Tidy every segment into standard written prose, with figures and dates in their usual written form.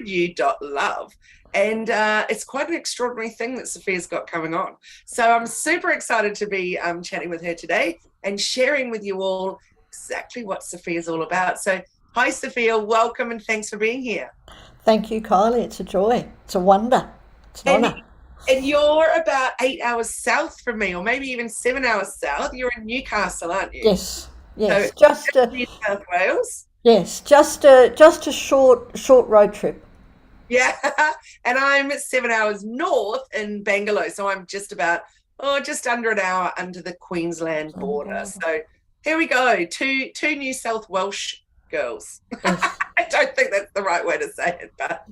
SacredU.Love. And it's quite an extraordinary thing that Sophia's got coming on. So I'm super excited to be chatting with her today and sharing with you all exactly what Sophia's all about. So hi, Sophia. Welcome and thanks for being here. Thank you, Kylie. It's a joy. It's a wonder. It's an And honour. and you're about 8 hours south from me, or maybe even 7 hours south. You're in Newcastle, aren't you? Yes, So yes. Just a New South Wales. yes, just a short road trip. Yeah. And I'm 7 hours north in Bangalore. So I'm just about, just under an hour under the Queensland border. So here we go. Two New South Welsh girls. Yes. I don't think that's the right way to say it, but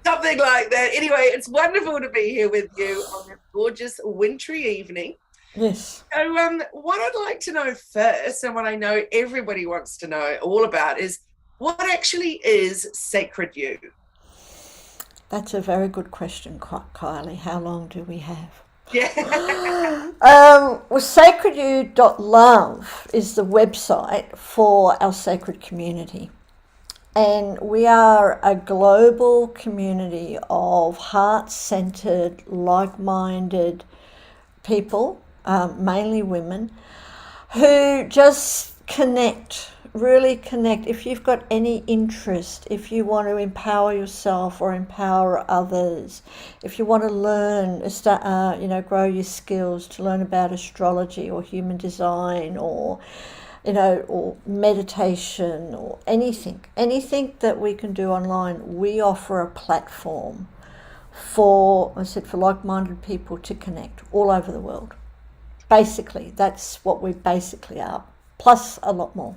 something like that. Anyway, it's wonderful to be here with you on this gorgeous wintry evening. Yes. So, what I'd like to know first, and what I know everybody wants to know all about, is what actually is Sacred You? That's a very good question, Kylie. How long do we have? Yeah. Well, SacredU.Love is the website for our sacred community. And we are a global community of heart-centered, like-minded people, mainly women, who just connect, really connect. If you've got any interest, if you want to empower yourself or empower others, if you want to learn, grow your skills to learn about astrology or human design or or meditation or anything that we can do online, we offer a platform for like-minded people to connect all over the world. Basically, that's what we basically are, plus a lot more.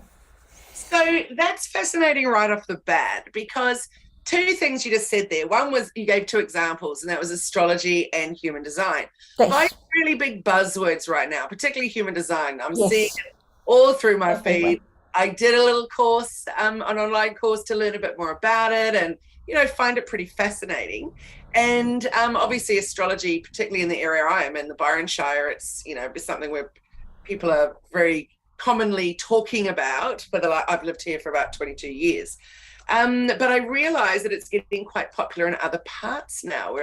So that's fascinating right off the bat, because two things you just said there. One was you gave two examples, and that was astrology and human design. Both Yes, really big buzzwords right now, particularly human design. I'm seeing yes, it all through my everywhere. feed. I did a little course, an online course to learn a bit more about it, and find it pretty fascinating. And obviously, astrology, particularly in the area I am in, the Byron Shire, it's something where people are very commonly talking about. I've lived here for about 22 years. But I realize that it's getting quite popular in other parts now.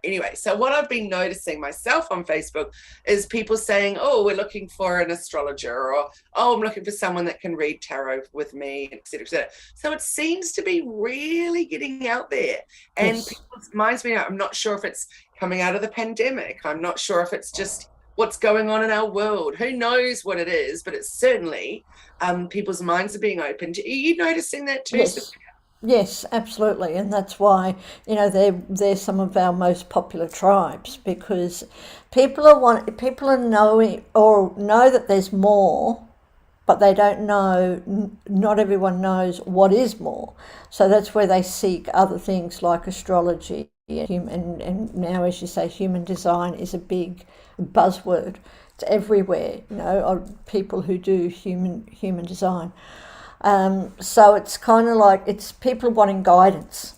Anyway, so what I've been noticing myself on Facebook is people saying, "Oh, we're looking for an astrologer," or "Oh, I'm looking for someone that can read tarot with me," etc., etc. So it seems to be really getting out there, and Yes, people's minds being out. I'm not sure if it's coming out of the pandemic. I'm not sure if it's just what's going on in our world. Who knows what it is, but it's certainly people's minds are being opened. Are you noticing that too? yes. Yes, absolutely, and that's why they're some of our most popular tribes, because people are knowing or know that there's more, but they don't know. Not everyone knows what is more, so that's where they seek other things like astrology and now, as you say, human design is a big buzzword. It's everywhere, people who do human design. So it's kind of like it's people wanting guidance,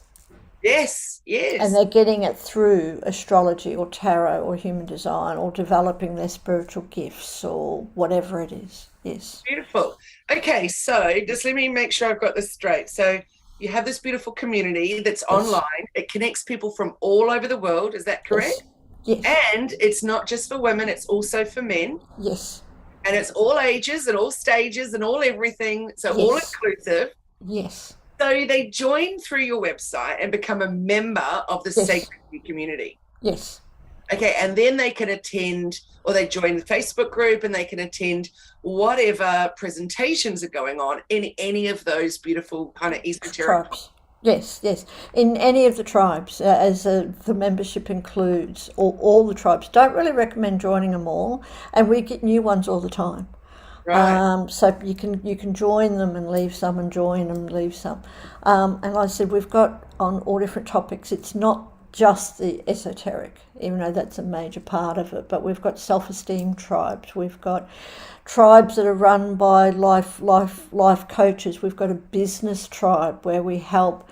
Yes, and yes. they're getting it through astrology or tarot or human design or developing their spiritual gifts or whatever it is. Yes. Beautiful. Okay, so just let me make sure I've got this straight. So you have this beautiful community that's Yes. online. It connects people from all over the world. Is that Yes. correct? Yes. And it's not just for women, it's also for men. Yes. And it's all ages and all stages and all everything. So all Yes. inclusive. Yes. So they join through your website and become a member of the Yes. Sacred Community. Yes. Okay, and then they can attend, or they join the Facebook group and they can attend whatever presentations are going on in any of those beautiful kind of esoteric. Tribes. Yes, yes. In any of the tribes, the membership includes all the tribes. Don't really recommend joining them all, and we get new ones all the time. Right. So you can join them and leave some, and join them, leave some. And like I said, we've got on all different topics. It's not just the esoteric, even though that's a major part of it. But we've got self-esteem tribes. We've got tribes that are run by life coaches. We've got a business tribe where we help,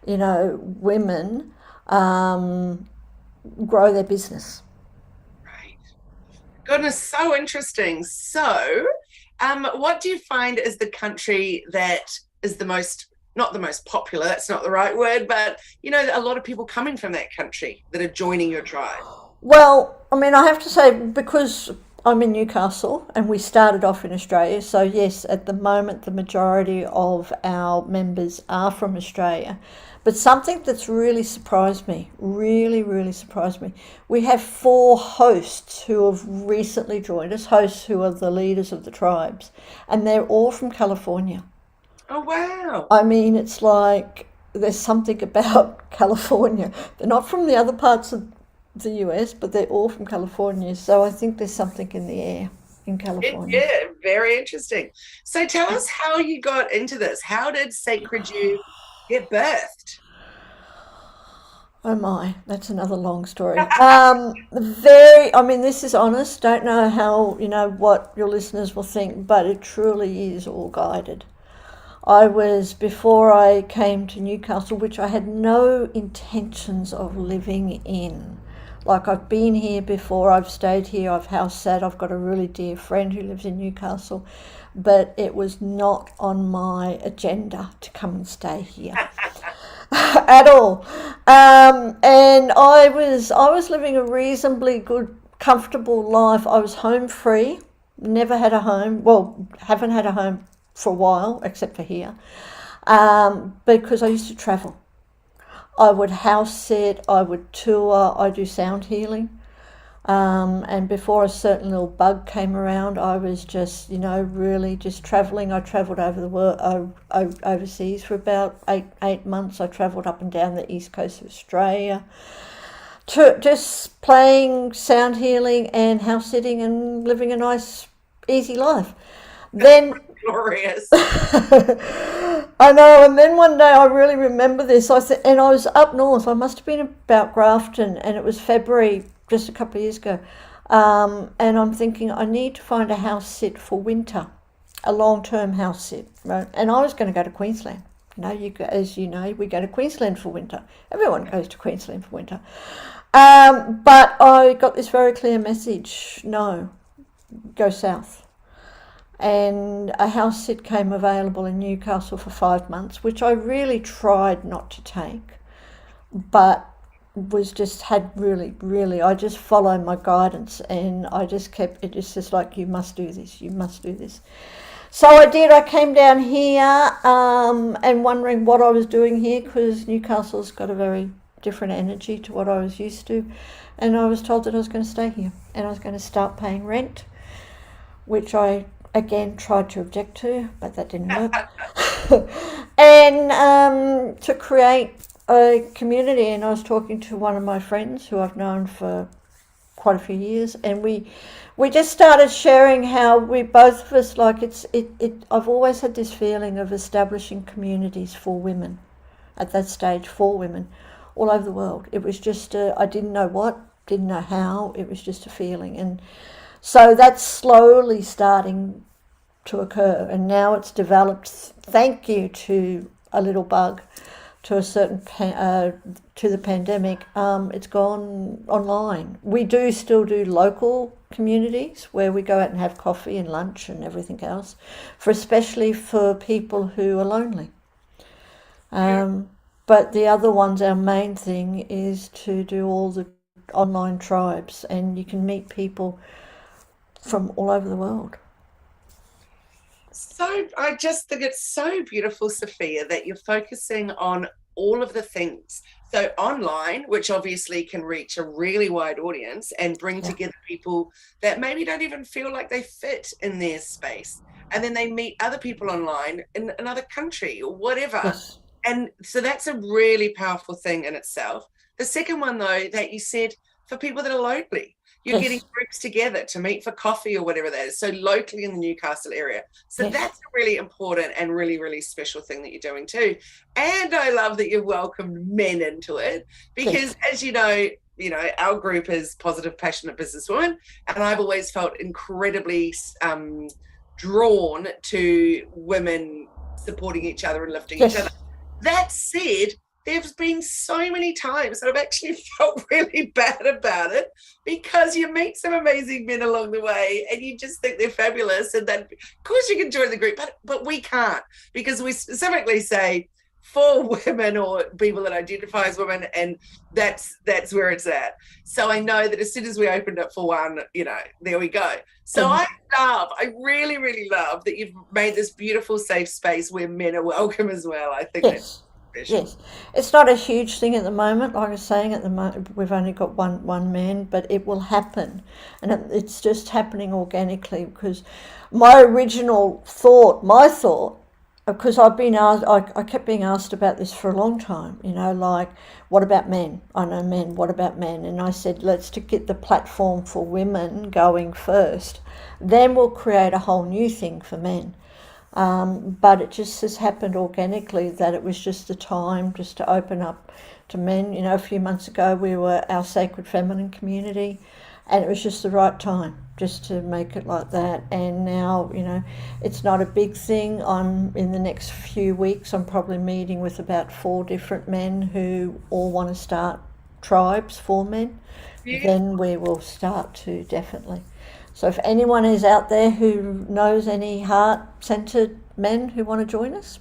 women grow their business. Right. Goodness, so interesting. So, what do you find is the country that is the most not the most popular, that's not the right word, but you know, a lot of people coming from that country that are joining your tribe. Well, I mean, I have to say, because I'm in Newcastle and we started off in Australia, so yes, at the moment, the majority of our members are from Australia. But something that's really surprised me, really, really surprised me, we have 4 hosts who have recently joined us, hosts who are the leaders of the tribes, and they're all from California. Oh, wow. I mean, it's like there's something about California. They're not from the other parts of the US, but they're all from California. So I think there's something in the air in California. Yeah, very interesting. So tell us how you got into this. How did Sacred You get birthed? Oh my, that's another long story. I mean, this is honest. Don't know how, what your listeners will think, but it truly is all guided. Before I came to Newcastle, which I had no intentions of living in. Like, I've been here before, I've stayed here, I've house sat, I've got a really dear friend who lives in Newcastle, but it was not on my agenda to come and stay here at all. And I was living a reasonably good, comfortable life. I was home free, never had a home, well, haven't had a home for a while, except for here, because I used to travel. I would house sit, I would tour, I do sound healing. And before a certain little bug came around, I was just, really just traveling. I traveled over the world, overseas for about eight months. I traveled up and down the east coast of Australia, just playing sound healing and house sitting and living a nice, easy life. Then Glorious. I know, and then one day I really remember this. And I was up north. I must have been about Grafton, and it was February, just a couple of years ago. And I'm thinking I need to find a house sit for winter, a long-term house sit, right? And I was going to go to Queensland. As you know, we go to Queensland for winter. Everyone goes to Queensland for winter. But I got this very clear message: no, go south. And a house sit came available in Newcastle for 5 months, which I really tried not to take, but I just followed my guidance, and I just kept, it's just like, you must do this. So I did. I came down here and wondering what I was doing here, because Newcastle's got a very different energy to what I was used to. And I was told that I was going to stay here and I was going to start paying rent, which I again tried to object to, but that didn't work. And to create a community, and I was talking to one of my friends who I've known for quite a few years, and we just started sharing how we both of us, like, I've always had this feeling of establishing communities for women at that stage, for women all over the world. It was just I didn't know how, it was just a feeling. And so that's slowly starting to occur, and now it's developed, thank you to a little bug, to a certain to the pandemic. It's gone online. We do still do local communities where we go out and have coffee and lunch and everything else, especially for people who are lonely. But the other ones, our main thing is to do all the online tribes, and you can meet people from all over the world. So I just think it's so beautiful, Sophia, that you're focusing on all of the things. So online, which obviously can reach a really wide audience and bring together people that maybe don't even feel like they fit in their space. And then they meet other people online in another country or whatever. Yes. And so that's a really powerful thing in itself. The second one, though, that you said, for people that are lonely, you're getting groups together to meet for coffee or whatever that is. So locally in the Newcastle area. So that's a really important and really, really special thing that you're doing too. And I love that you've welcomed men into it, because as you know, our group is Positive, Passionate Businesswomen. And I've always felt incredibly drawn to women supporting each other and lifting each other. That said, there's been so many times that I've actually felt really bad about it, because you meet some amazing men along the way and you just think they're fabulous, and then of course you can join the group, but we can't, because we specifically say for women or people that identify as women, and that's where it's at. So I know that as soon as we opened it for one, there we go. So I really, really love that you've made this beautiful safe space where men are welcome as well. I think that's special. Yes, it's not a huge thing at the moment. Like I was saying, at the moment we've only got one man, but it will happen, and it's just happening organically because my thought, because I've been asked, I kept being asked about this for a long time. Like, what about men? I know men. What about men? And I said, let's get the platform for women going first, then we'll create a whole new thing for men. But it just has happened organically that it was just the time just to open up to men. A few months ago we were our Sacred Feminine Community, and it was just the right time just to make it like that. And now, it's not a big thing. In the next few weeks I'm probably meeting with about 4 different men who all want to start tribes for men. Then we will start to, definitely. So if anyone is out there who knows any heart-centered men who want to join us,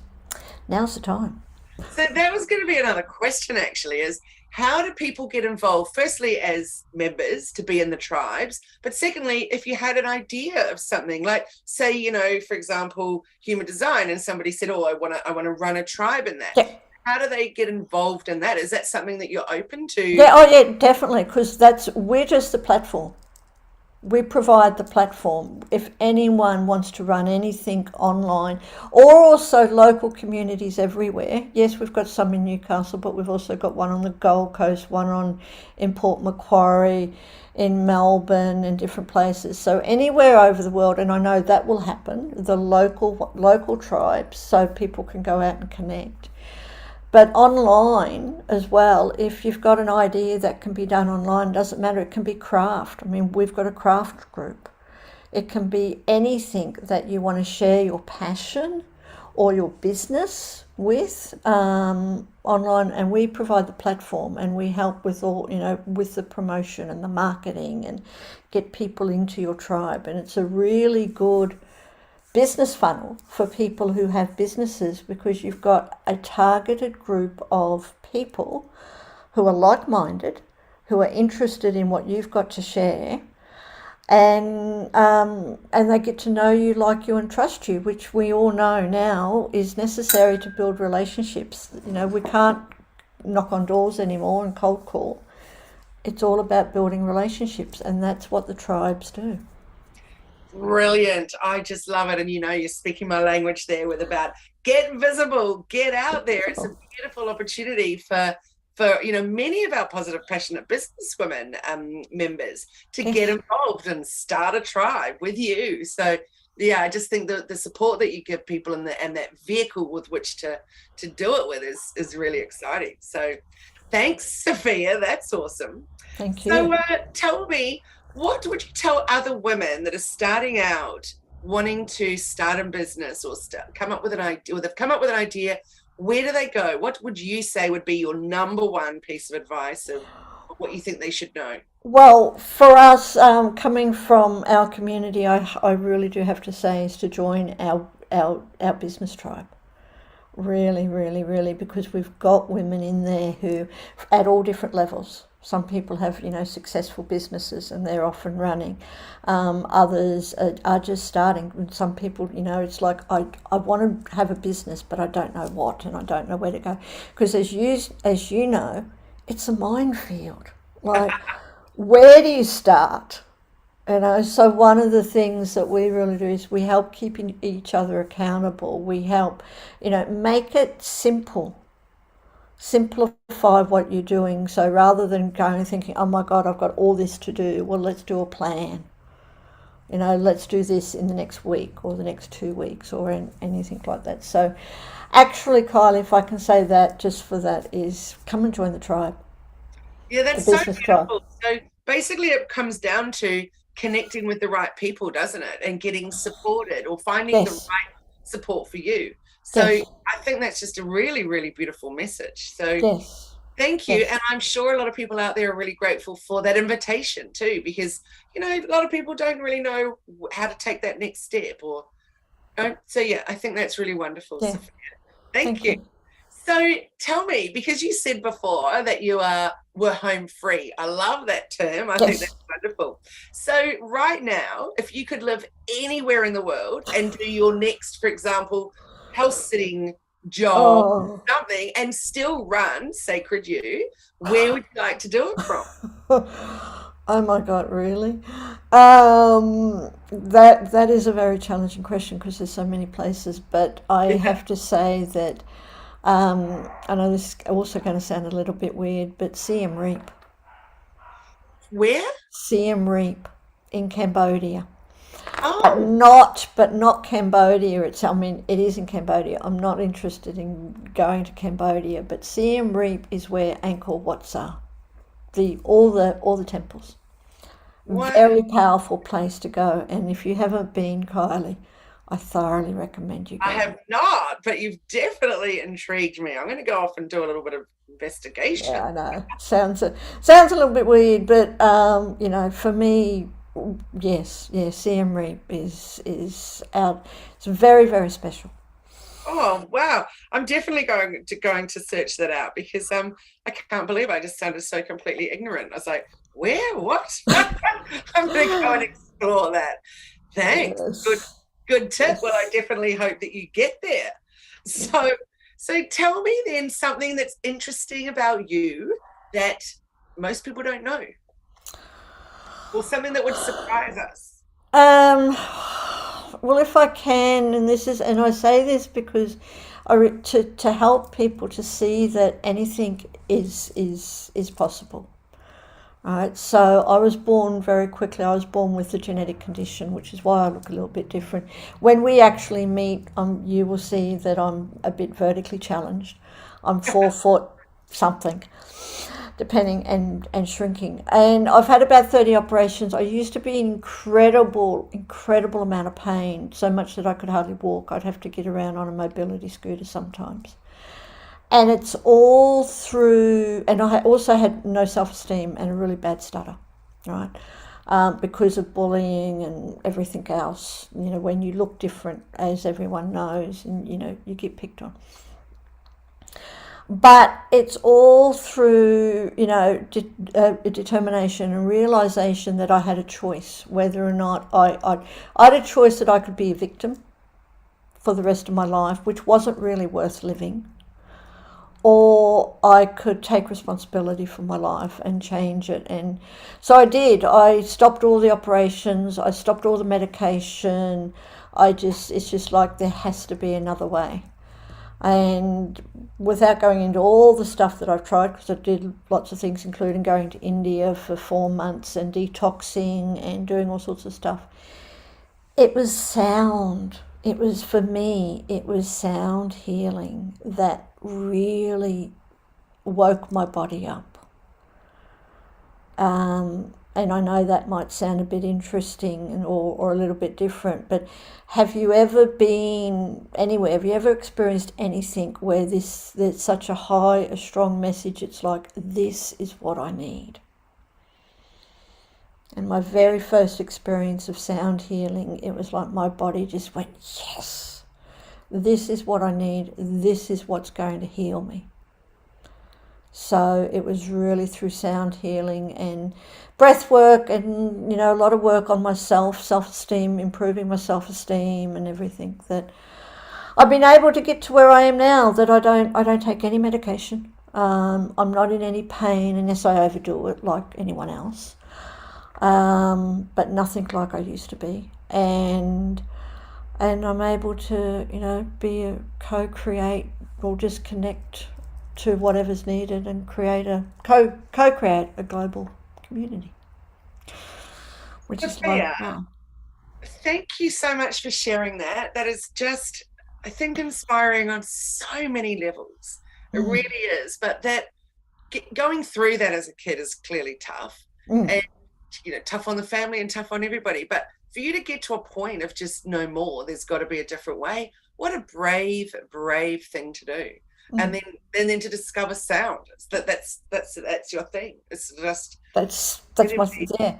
now's the time. So that was going to be another question, actually, is how do people get involved? Firstly, as members to be in the tribes, but secondly, if you had an idea of something, like say, for example, human design, and somebody said, "Oh, I want to run a tribe in that." Yeah. How do they get involved in that? Is that something that you're open to? Yeah, definitely, because we're just the platform. We provide the platform. If anyone wants to run anything online, or also local communities everywhere. Yes, we've got some in Newcastle, but we've also got one on the Gold Coast, one in Port Macquarie, in Melbourne, and different places. So anywhere over the world, and I know that will happen, the local tribes, so people can go out and connect. But online as well, if you've got an idea that can be done online, doesn't matter, it can be craft. I mean, we've got a craft group. It can be anything that you want to share your passion or your business with online, and we provide the platform, and we help with all, with the promotion and the marketing, and get people into your tribe. And it's a really good business funnel for people who have businesses, because you've got a targeted group of people who are like-minded, who are interested in what you've got to share, and they get to know you, like you, and trust you, which we all know now is necessary to build relationships. We can't knock on doors anymore and cold call. It's all about building relationships, and that's what the tribes do. Brilliant. I just love it. And you're speaking my language there with about get visible, get out there. It's a beautiful opportunity for many of our positive, passionate business women members to get involved and start a tribe with you. So I just think that the support that you give people and that vehicle with which to do it with is really exciting. So thanks, Sophia. That's awesome. Thank you. So tell me, what would you tell other women that are starting out, wanting to start a business or come up with an idea, or they've come up with an idea? Where do they go? What would you say would be your number one piece of advice of what you think they should know? Well, for us, coming from our community, I really do have to say is to join our business tribe. Really, really, really, because we've got women in there who, at all different levels. Some people have, successful businesses and they're off and running. Others are just starting. And some people, it's like, I want to have a business, but I don't know what, and I don't know where to go. Because as you know, it's a minefield. Like, where do you start? So one of the things that we really do is we help keep each other accountable. We help, make it simple. Simplify what you're doing. So rather than going and thinking, oh my God, I've got all this to do, well, let's do a plan. Let's do this in the next week or the next 2 weeks or anything like that. So actually, Kylie, if I can say that just for that, is come and join the tribe. Yeah, that's so beautiful. So basically it comes down to connecting with the right people, doesn't it? And getting supported or finding the right support for you. So I think that's just a really, really beautiful message. So thank you. And I'm sure a lot of people out there are really grateful for that invitation too, because, a lot of people don't really know how to take that next step so I think that's really wonderful, Sophia. Thank you. So tell me, because you said before that you were home free. I love that term. I think that's Yes. wonderful. So right now, if you could live anywhere in the world and do your next, for example, house sitting job, Oh. something, and still run Sacred You, where would you like to do it from? Oh my God, really? That is a very challenging question because there's so many places. But I have to say that I know this is also going to sound a little bit weird, but Siem Reap, Where? Siem Reap in Cambodia, Oh, but not Cambodia. I mean, it is in Cambodia. I'm not interested in going to Cambodia, but Siem Reap is where Angkor Wats are. All the temples. what? Very powerful place to go. And if you haven't been, Kylie, I thoroughly recommend you I go. have not, but you've definitely intrigued me. I'm going to go off and do a little bit of investigation. Yeah, I know. Sounds a little bit weird, but for me, yes, yes, Siem Reap is out. It's very, very special. Oh wow! I'm definitely going to search that out because I can't believe I just sounded so completely ignorant. I was like, where? What? I'm going to go and explore that. Thanks. Good Yes, good tip. Well, I yes. definitely hope that you get there. So so tell me then something that's interesting about you that most people don't know, or something that would surprise us. Um, well, if I can, and I say this because to help people to see that anything is possible. Right, so I was born very quickly. I was born with a genetic condition, which is why I look a little bit different. When we actually meet, you will see that I'm a bit vertically challenged. I'm 4 foot something, depending, and shrinking. And I've had about 30 operations. I used to be in incredible amount of pain, so much that I could hardly walk. I'd have to get around on a mobility scooter sometimes. And it's all through, and I also had no self esteem and a really bad stutter, right? Because of bullying and everything else. When you look different, as everyone knows, and you get picked on. But it's all through, determination and realization that I had a choice whether or not I had a choice that I could be a victim for the rest of my life, which wasn't really worth living, or I could take responsibility for my life and change it. And so I did. I stopped all the operations, I stopped all the medication. It's just like there has to be another way. And without going into all the stuff that I've tried, because I did lots of things, including going to India for 4 months and detoxing and doing all sorts of stuff, it was sound. It was, for me, it was sound healing that really woke my body up. And I know that might sound a bit interesting or a little bit different, but have you ever been anywhere? Have you ever experienced anything where there's such a strong message? It's like, this is what I need. And my very first experience of sound healing, it was like my body just went, yes, this is what I need. This is what's going to heal me. So it was really through sound healing and breath work and, a lot of work on myself, self-esteem, improving my self-esteem and everything, that I've been able to get to where I am now, that I don't take any medication. I'm not in any pain unless I overdo it like anyone else. But nothing like I used to be. And I'm able to, co-create or just connect to whatever's needed and create co-create a global community, which is like, Sophia, wow. thank you so much for sharing that. That is just, I think, inspiring on so many levels. It really Mm, is. But going through that as a kid is clearly tough, mm. and tough on the family and tough on everybody. But for you to get to a point of just no more, there's got to be a different way. What a brave, brave thing to do. And Mm. then to discover sound. That's your thing. It's just That's my, yeah.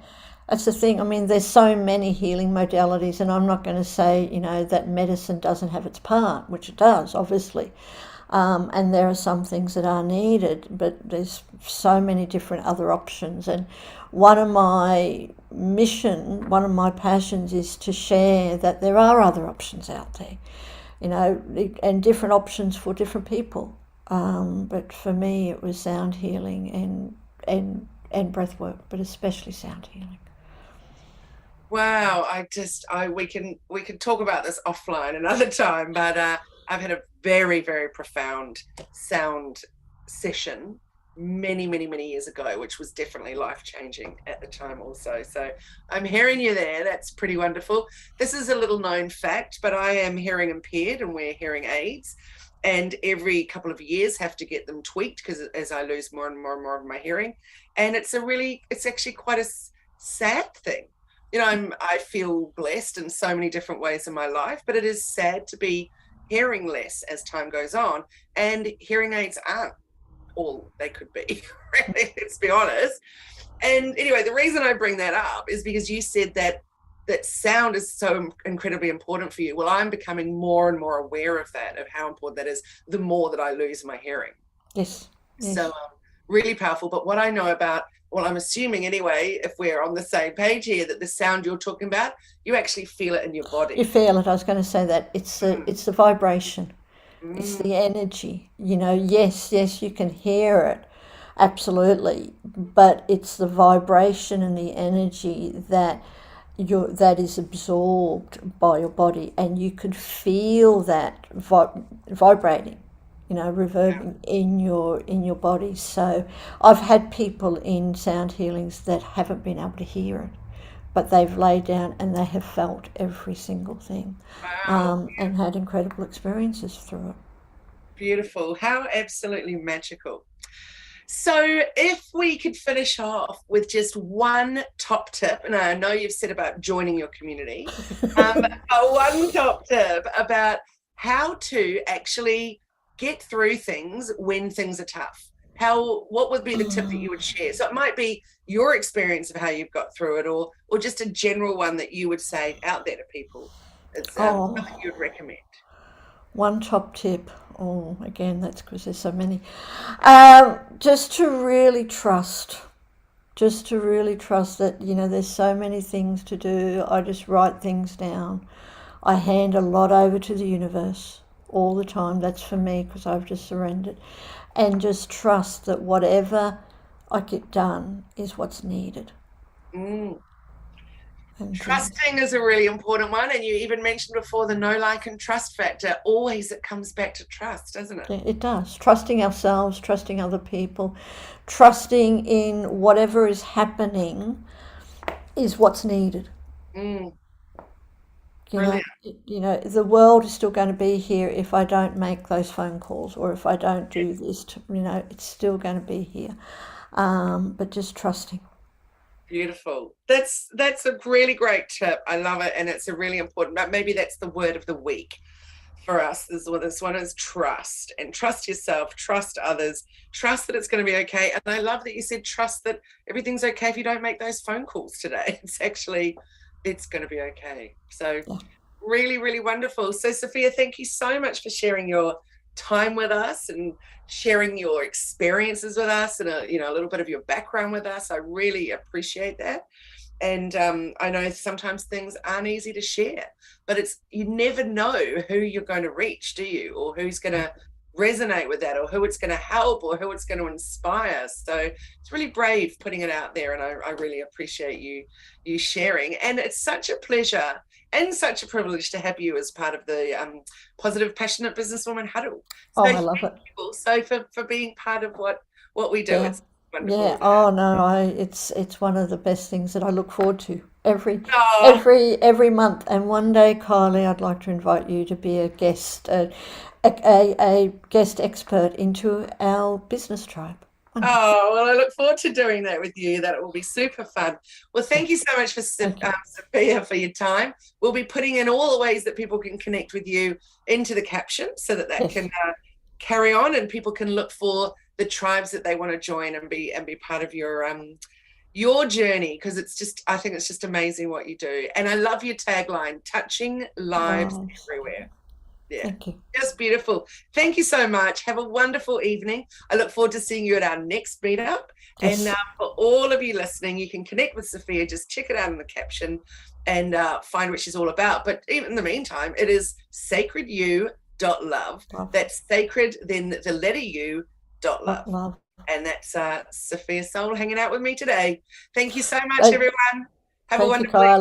That's the thing. I mean, there's so many healing modalities, and I'm not going to say that medicine doesn't have its part, which it does, obviously. And there are some things that are needed, but there's so many different other options. And one of my one of my passions is to share that there are other options out there, and different options for different people. But for me, it was sound healing and breath work, but especially sound healing. Wow, we can talk about this offline another time, but I've had a very, very profound sound session many, many, many years ago, which was definitely life-changing at the time also. So I'm hearing you there. That's pretty wonderful. This is a little known fact, but I am hearing impaired and wear hearing aids. And every couple of years have to get them tweaked because as I lose more and more and more of my hearing. And it's actually quite a sad thing. I feel blessed in so many different ways in my life, but it is sad to be hearing less as time goes on, and hearing aids aren't all they could be, really, let's be honest. And anyway, the reason I bring that up is because you said that sound is so incredibly important for you. Well, I'm becoming more and more aware of how important that is, the more that I lose my hearing. Yes. So really powerful. But what I know about, well, I'm assuming anyway, if we're on the same page here, that the sound you're talking about, you actually feel it in your body. You feel it. I was going to say that it's the vibration, it's the energy. Yes, you can hear it, absolutely, but it's the vibration and the energy that is absorbed by your body, and you could feel that vibrating, reverbing in your body. So I've had people in sound healings that haven't been able to hear it, but they've laid down and they have felt every single thing. Wow. And had incredible experiences through it. Beautiful. How absolutely magical. So if we could finish off with just one top tip, and I know you've said about joining your community, one top tip about how to actually get through things when things are tough. What would be the tip that you would share? So it might be your experience of how you've got through it, or just a general one that you would say out there to people. It's something you would recommend. One top tip. Oh, again, that's because there's so many. Just to really trust. Just to really trust that, there's so many things to do. I just write things down. I hand a lot over to the universe all the time. That's for me because I've just surrendered. And just trust that whatever I get done is what's needed. Trusting is a really important one, and you even mentioned before the know, like, and trust factor. Always it comes back to trust, doesn't it? Yeah, it does. Trusting ourselves, trusting other people, trusting in whatever is happening is what's needed. The world is still going to be here if I don't make those phone calls, or if I don't do this. It's still going to be here. But just trusting. Beautiful. That's a really great tip. I love it, and it's a really important. Maybe that's the word of the week for us. This one is trust, and trust yourself, trust others, trust that it's going to be okay. And I love that you said trust that everything's okay if you don't make those phone calls today. It's going to be okay. So really, really wonderful. So Sophia, thank you so much for sharing your time with us and sharing your experiences with us, and a little bit of your background with us. I really appreciate that. And I know sometimes things aren't easy to share, but you never know who you're going to reach, do you? Or who's going to resonate with that, or who it's going to help, or who it's going to inspire. So it's really brave putting it out there, and I really appreciate you sharing. And it's such a pleasure and such a privilege to have you as part of the Positive Passionate Businesswoman Huddle. So I love it. So for being part of what we do. Yeah. It's wonderful. Yeah. Oh no, it's one of the best things that I look forward to every month. And one day, Kylie, I'd like to invite you to be a guest, a guest expert into our business tribe. Oh, well, I look forward to doing that with you. That will be super fun. Well, thank you so much for Sophia, for your time. We'll be putting in all the ways that people can connect with you into the caption, so that can carry on, and people can look for the tribes that they want to join and be part of your journey, because I think it's just amazing what you do. And I love your tagline, touching lives everywhere. Yeah. Thank you. Just beautiful. Thank you so much. Have a wonderful evening. I look forward to seeing you at our next meetup. Yes. And for all of you listening, you can connect with Sophia. Just check it out in the caption and find what she's all about. But even in the meantime, it is SacredU.Love. That's sacred, then the letter U.Love. Love. And that's Sophia Soul hanging out with me today. Thank you so much, everyone. Have a wonderful evening.